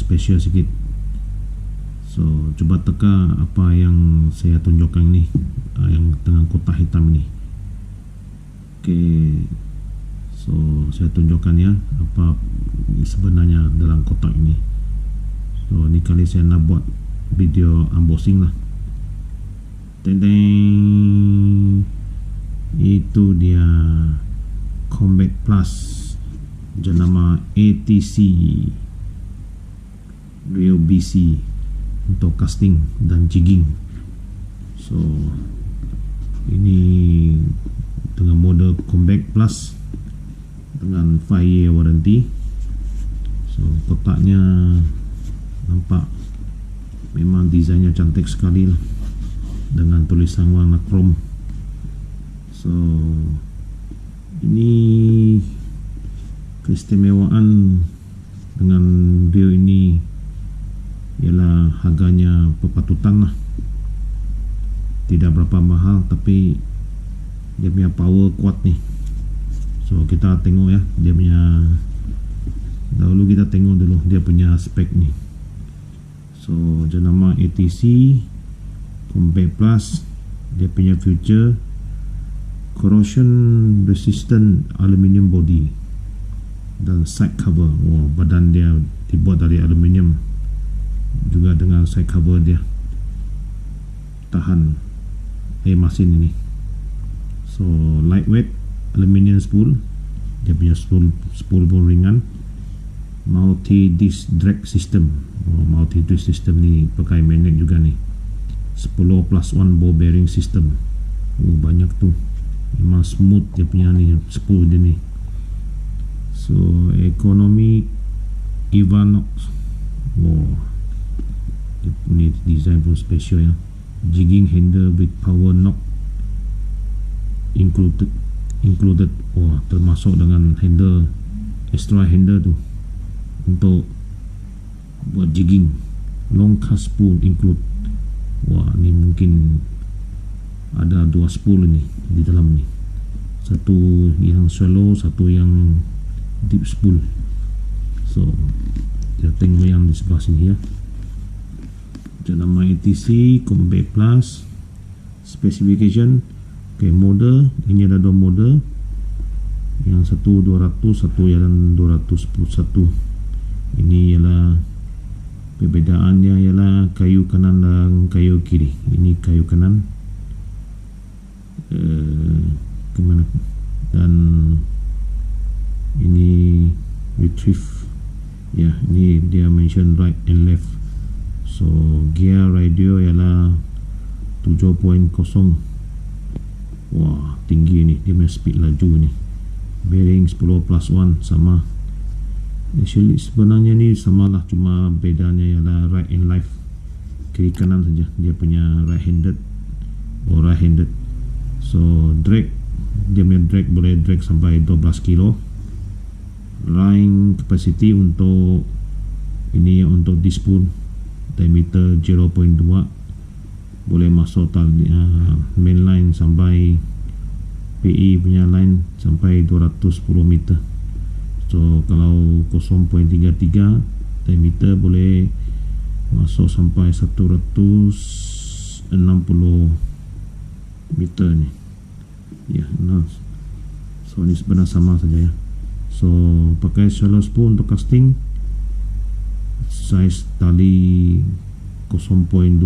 special sikit. So cuba teka apa yang saya tunjukkan ni, yang dengan kotak hitam ni. Okay, so saya tunjukkan ya apa sebenarnya dalam kotak ini. So ni kali saya nak buat video unboxing lah. Teng-teng, itu dia Combat Plus jenama ATC Real BC untuk casting dan jigging. So ini dengan model Combat Plus dengan 5 year warranty. So kotaknya nampak memang desainnya cantik sekali lah, dengan tulisan warna krom. So ini keistimewaan dengan dia ini ialah harganya berpatutan lah, tidak berapa mahal, tapi dia punya power kuat ni. So kita tengok ya, dia punya, dahulu kita tengok dulu dia punya spek ni. So jenama ATC Combat Plus, dia punya feature corrosion resistant aluminium body dan side cover. Wow, badan dia dibuat dari aluminium, juga dengan side cover dia tahan air masin ini. So lightweight aluminium spool, dia punya spool pun ringan. Multi disc drag system. Multi disc system ni pakai magnet juga ni. 10+1 ball bearing system. Banyak tu, memang smooth dia punya ni spool dia ni. So economy Ivanox. Ni design pun special ya. Jigging handle with power knob included. Termasuk dengan handle, extra handle tu untuk buat jigging. Long cast spool include. Ni mungkin ada 2 spool ni di dalam ni, satu yang shallow, satu yang deep spool. So kita tengok yang di sebelah sini ya. Jenama ATC Combat Plus specification. Okay, model ini ada 2 model, yang satu 200, satu yang 211. Ini ialah perbedaannya ialah kayu kanan dan kayu kiri. Ini kayu kanan kemana, dan ini retrieve ya, ini dia mention right and left. So gear radio ialah 7.0. Wah, tinggi ni, dia punya speed laju ni. Bearing 10+1 sama. Actually sebenarnya ni samalah, cuma bedanya ialah right and left, kiri kanan saja. Dia punya right handed. So drag, dia punya drag boleh drag sampai 12 kilo. Line capacity untuk ini, untuk dispool diameter 0.2, boleh masuk main line sampai PE punya line sampai 210 meter. So kalau 0.33 diameter boleh masuk sampai 160 meter ni ya. So ni sebenarnya sama saja ya. So pakai shallow spool untuk casting, size tali 0.20,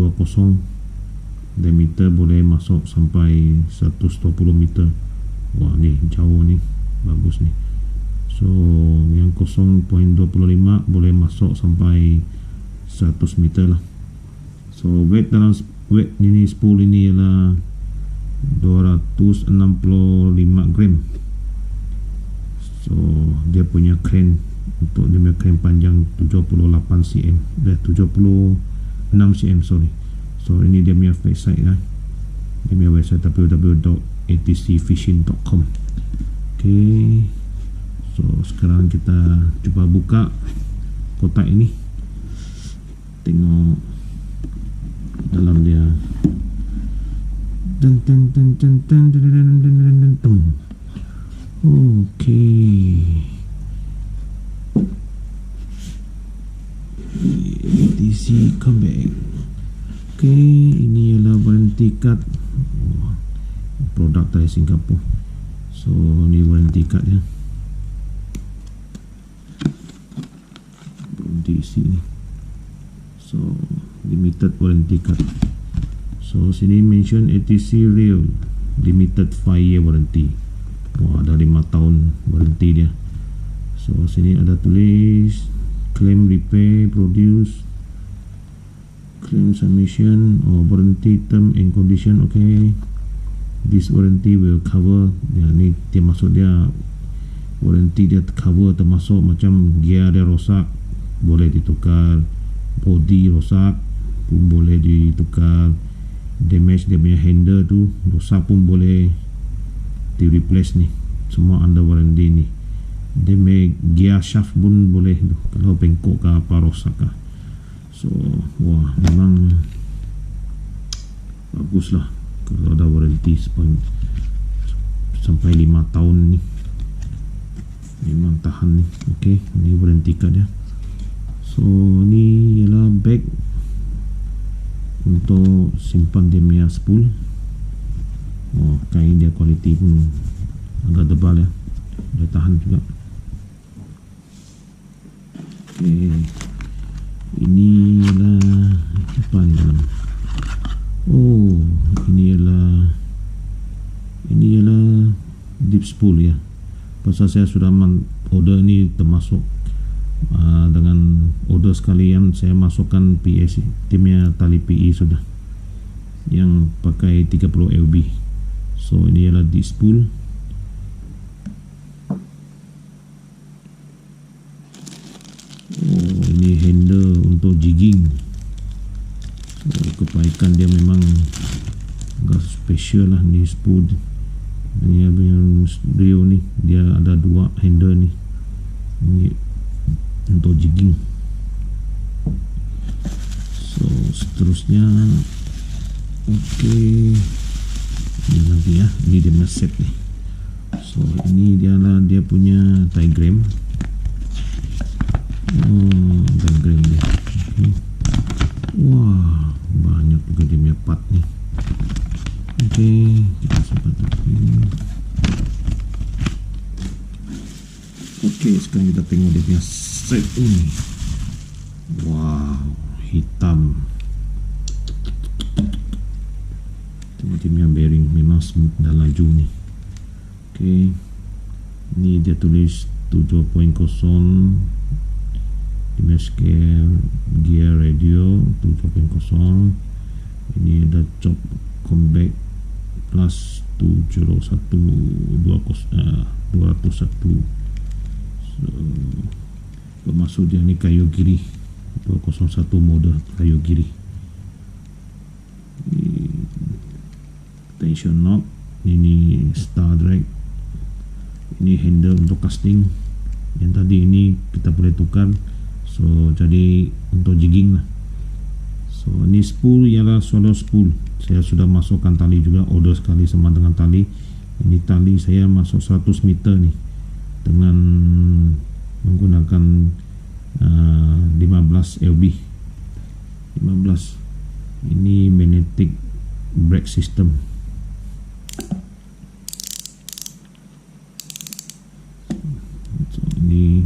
diameter boleh masuk sampai 120 meter. Wah, ni jauh ni, bagus ni. So yang 0.25 boleh masuk sampai 100 meter lah. So weight dalam ini spool ini ialah 265 gram. So dia punya crane, untuk dia punya crane panjang 78 cm, 76 cm sorry. So ini dia punya website lah. Dia punya website www.atcfishing.com. Okay, so sekarang kita cuba buka kotak ini, tengok dalam dia. Okay, ATC Combat. Ok, ini ialah warranty card. Produk dari Singapura. So ni warranty card ya. Di sini. So limited warranty card. So sini mention ATC real limited 5-year warranty. Wah, ada 5 tahun warranty dia. So sini ada tulis claim repair produce, claim submission or warranty term and condition. Okay, this warranty will cover. Ya, ni dia maksud dia warranty dia cover termasuk macam gear dia rosak boleh ditukar, body rosak pun boleh ditukar, damage dia punya handle tu rosak pun boleh di replace ni, semua under warranty ni. Damage gear shaft pun boleh tu, kalau bengkok ke apa rosak ke. So wah, memang bagus lah kalau ada warranty sampai 5 tahun ni, memang tahan ni. Ok, ni warranty card dia. So ni ialah bag untuk simpan dia punya spool. Oh, kain dia kualiti pun agak tebal ya, dia tahan juga. Ok, ini ialah apa ni dalam. Oh, ini ialah deep spool ya. Pasal saya sudah order ni termasuk dengan order sekalian saya masukkan PS timnya tali PE sudah yang pakai 30 lb. So ini ialah deep spool. Oh, ini handle untuk jigging. So, kebaikan dia memang agak special lah ni spool. Ini yang Rio ni dia ada 2 handle ni. Ini untuk jigging. So seterusnya, okey, ini lagi ya, ini dia punya set ni. So ini dia lah dia punya diagram. Diagram dia. Okay. Wah, banyak juga dia punya part ni. Okey, kita simpan dulu. Okey, sekarang kita tengok dia punya set ini. Wow, hitam. Tengok dia punya bearing memang smooth dan laju ni. Okey, ni dia tulis 7.0 dia scale gear radio 7.0. Ini ada ATC Combat Plus 201. So, bermaksud dia ni kayu giri 201 model kayu giri. Tension knob, ini star drag, ini handle untuk casting. Yang tadi ini kita boleh tukar, so jadi untuk jigging lah. So ini spool ialah solo spool. Saya sudah masukkan tali juga, order sekali sama dengan tali. Ini tali saya masuk 100 meter ni dengan menggunakan 15 lb. 15. Ini magnetic brake system. So, ini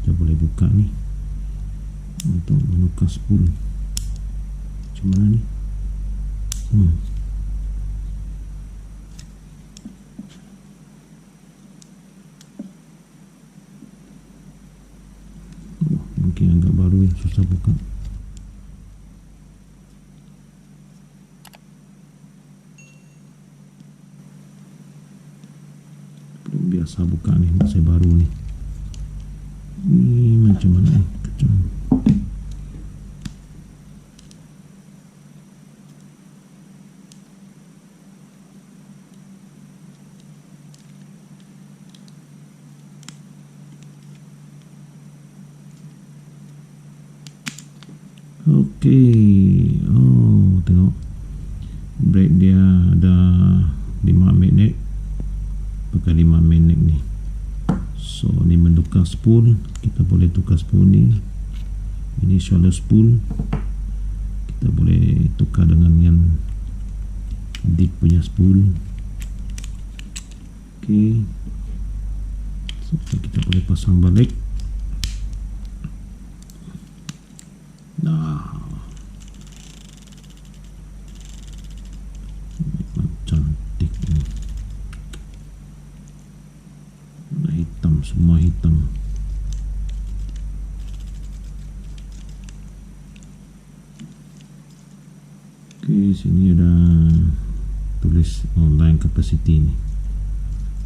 kita boleh buka ni untuk menukar spool. Macam mana ni? Mungkin agak baru yang susah buka. Belum biasa buka ni, masih baru ni. Ini macam mana ni? Kacau. Okey. Oh, tengok. Brake dia ada 5 magnet. Pakai 5 magnet ni. So, ni menukar spool. Kita boleh tukar spool ni. ini shallow spool, kita boleh tukar dengan yang deep punya spool. Okey, so, kita boleh pasang balik. Nah, memang cantik ni. Warna hitam, semua hitam. Okey, sini ada tulis online capacity ni.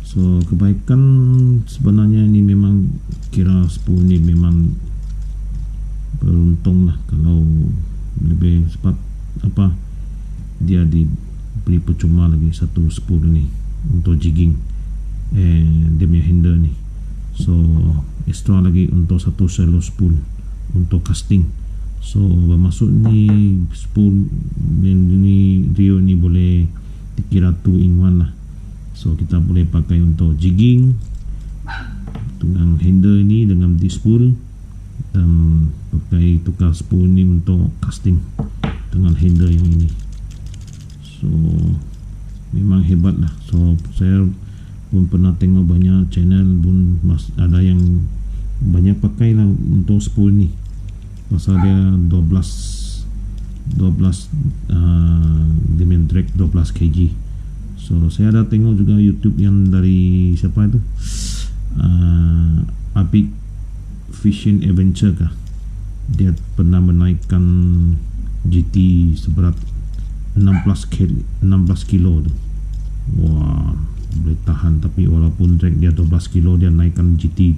So kebaikan sebenarnya ni memang kira spool ni memang beruntung lah kalau lebih sebab apa, dia diberi percuma lagi satu spool ni untuk jigging dia punya handle ni. So extra lagi untuk satu shallow spool untuk casting. So bermaksud ni spool ni Rio ni boleh dikira 2-in-1 lah. So kita boleh pakai untuk jigging dengan handle ni dengan di spool, dan pakai tukar spool ni untuk casting dengan handle yang ini. So memang hebat lah. So saya pun pernah tengok banyak channel pun ada yang banyak pakai lah untuk spool ni, pasal dia 12 dia main drag 12 kg. So saya ada tengok juga YouTube yang dari siapa itu, Epic Fishing Adventure kah, dia pernah menaikkan GT seberat 16 kilo tu. Wah, boleh tahan. Tapi walaupun drag dia 12 kilo, dia naikkan GT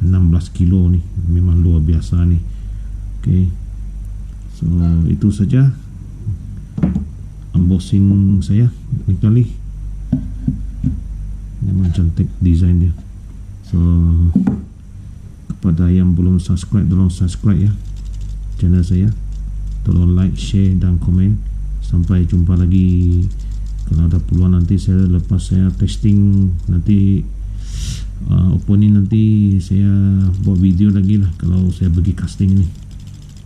16 kilo ni, memang luar biasa ni. Okay, so itu saja unboxing saya ini kali. Memang cantik design dia. So kepada yang belum subscribe, tolong subscribe ya channel saya, tolong like, share dan komen. Sampai jumpa lagi. Kalau ada peluang nanti saya, lepas saya testing nanti opening, nanti saya buat video lagi lah kalau saya pergi casting ni.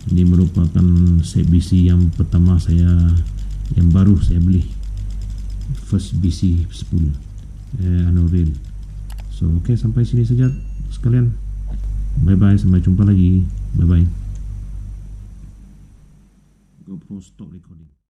Ini merupakan set BC yang pertama saya, yang baru saya beli, first BC spool reel. So okay, sampai sini saja sekalian. Bye bye, sampai jumpa lagi. Bye bye. GoPro stop recording.